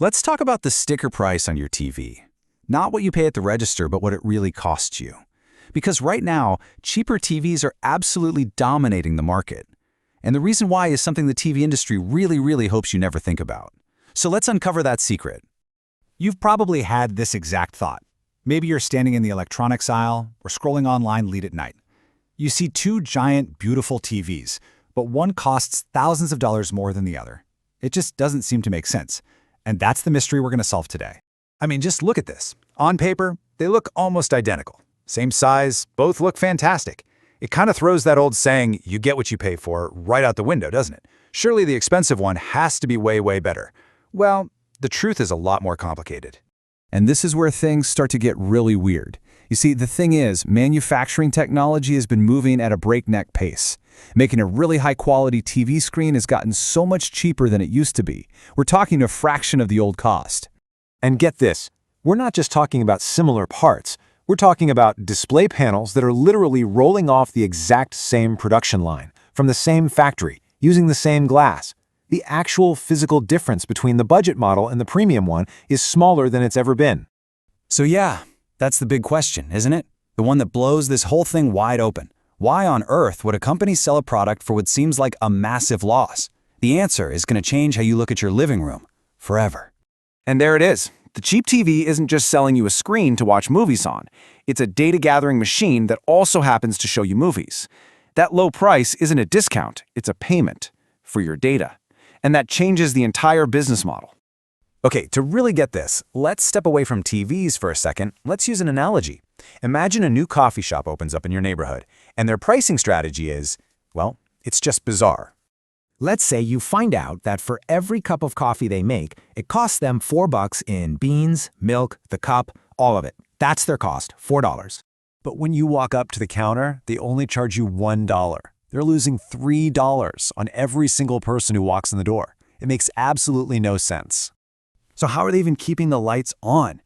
Let's talk about the sticker price on your TV. Not what you pay at the register, but what it really costs you. Because right now, cheaper TVs are absolutely dominating the market. And the reason why is something the TV industry really hopes you never think about. So let's uncover that secret. You've probably had this exact thought. Maybe you're standing in the electronics aisle or scrolling online late at night. You see two giant, beautiful TVs, but one costs thousands of dollars more than the other. It just doesn't seem to make sense. And that's the mystery we're going to solve today. I mean, just look at this. On paper, they look almost identical. Same size, both look fantastic. It kind of throws that old saying, you get what you pay for, right out the window, doesn't it? Surely the expensive one has to be way better. Well, the truth is a lot more complicated. And this is where things start to get really weird. You see, the thing is, manufacturing technology has been moving at a breakneck pace. Making a really high-quality TV screen has gotten so much cheaper than it used to be. We're talking a fraction of the old cost. And get this, we're not just talking about similar parts. We're talking about display panels that are literally rolling off the exact same production line, from the same factory, using the same glass. The actual physical difference between the budget model and the premium one is smaller than it's ever been. So yeah, that's the big question, isn't it? The one that blows this whole thing wide open. Why on earth would a company sell a product for what seems like a massive loss? The answer is going to change how you look at your living room forever. And there it is. The cheap TV isn't just selling you a screen to watch movies on. It's a data-gathering machine that also happens to show you movies. That low price isn't a discount, it's a payment for your data. And that changes the entire business model. Okay, to really get this, let's step away from TVs for a second. Let's use an analogy. Imagine a new coffee shop opens up in your neighborhood, and their pricing strategy is, well, it's just bizarre. Let's say you find out that for every cup of coffee they make, it costs them $4 in beans, milk, the cup, all of it. That's their cost, $4. But when you walk up to the counter, they only charge you $1. They're losing $3 on every single person who walks in the door. It makes absolutely no sense. So how are they even keeping the lights on?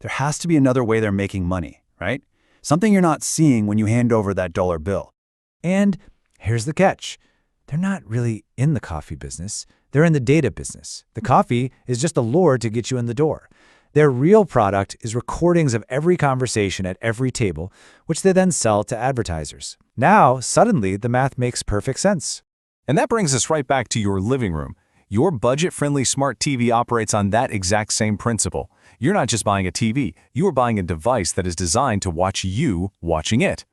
There has to be another way they're making money, right? Something you're not seeing when you hand over that dollar bill. And here's the catch. They're not really in the coffee business. They're in the data business. The coffee is just a lure to get you in the door. Their real product is recordings of every conversation at every table, which they then sell to advertisers. Now, suddenly, the math makes perfect sense. And that brings us right back to your living room. Your budget-friendly smart TV operates on that exact same principle. You're not just buying a TV, you are buying a device that is designed to watch you watching it.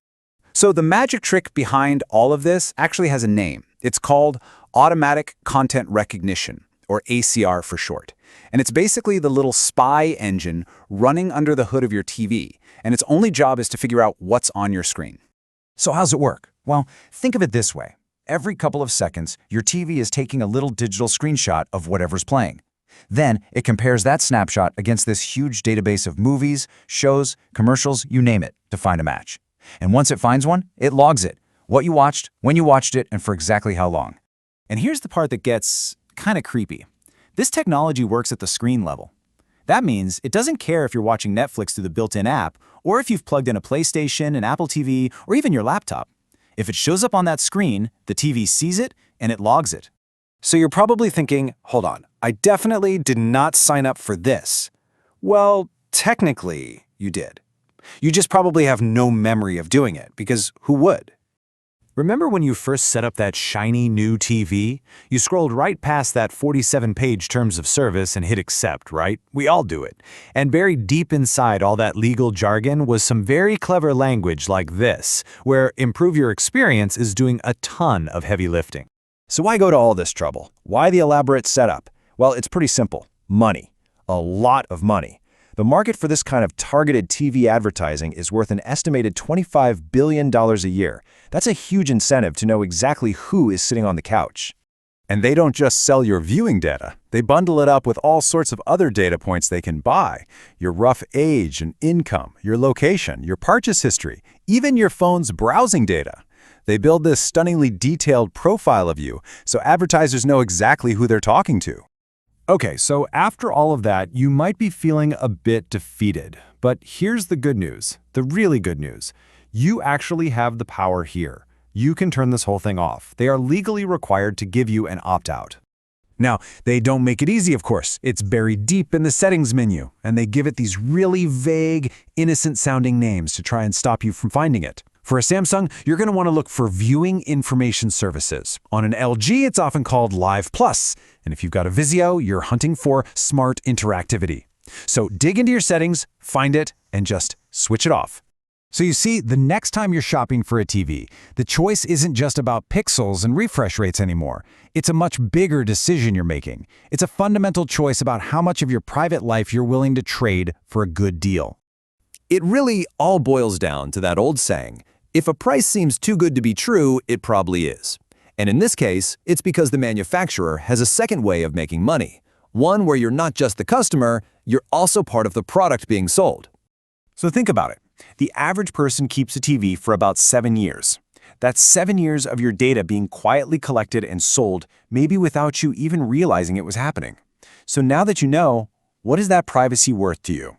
So the magic trick behind all of this actually has a name. It's called Automatic Content Recognition, or ACR for short. And it's basically the little spy engine running under the hood of your TV, and its only job is to figure out what's on your screen. So how's it work? Well, think of it this way. Every couple of seconds, your TV is taking a little digital screenshot of whatever's playing. Then it compares that snapshot against this huge database of movies, shows, commercials, you name it, to find a match. And once it finds one, it logs it, what you watched, when you watched it, and for exactly how long. And here's the part that gets kind of creepy. This technology works at the screen level. That means it doesn't care if you're watching Netflix through the built-in app, or if you've plugged in a PlayStation, an Apple TV, or even your laptop. If it shows up on that screen, the TV sees it and it logs it. So you're probably thinking, hold on, I definitely did not sign up for this. Well, technically, you did. You just probably have no memory of doing it, because who would? Remember when you first set up that shiny new TV? You scrolled right past that 47-page terms of service and hit accept, right? We all do it. And buried deep inside all that legal jargon was some very clever language like this, where improve your experience is doing a ton of heavy lifting. So why go to all this trouble? Why the elaborate setup? Well, it's pretty simple. Money. A lot of money. The market for this kind of targeted TV advertising is worth an estimated $25 billion a year. That's a huge incentive to know exactly who is sitting on the couch. And they don't just sell your viewing data. They bundle it up with all sorts of other data points they can buy. Your rough age and income, your location, your purchase history, even your phone's browsing data. They build this stunningly detailed profile of you, so advertisers know exactly who they're talking to. Okay, so after all of that, you might be feeling a bit defeated. But here's the good news, the really good news. You actually have the power here. You can turn this whole thing off. They are legally required to give you an opt-out. Now, they don't make it easy, of course. It's buried deep in the settings menu, and they give it these really vague, innocent-sounding names to try and stop you from finding it. For a Samsung, you're going to want to look for Viewing Information Services. On an LG, it's often called Live Plus, and if you've got a Vizio, you're hunting for Smart Interactivity. So dig into your settings, find it, and just switch it off. So you see, the next time you're shopping for a TV, the choice isn't just about pixels and refresh rates anymore. It's a much bigger decision you're making. It's a fundamental choice about how much of your private life you're willing to trade for a good deal. It really all boils down to that old saying, if a price seems too good to be true, it probably is. And in this case, it's because the manufacturer has a second way of making money, one where you're not just the customer, you're also part of the product being sold. So think about it. The average person keeps a TV for about 7 years. That's 7 years of your data being quietly collected and sold, maybe without you even realizing it was happening. So now that you know, what is that privacy worth to you?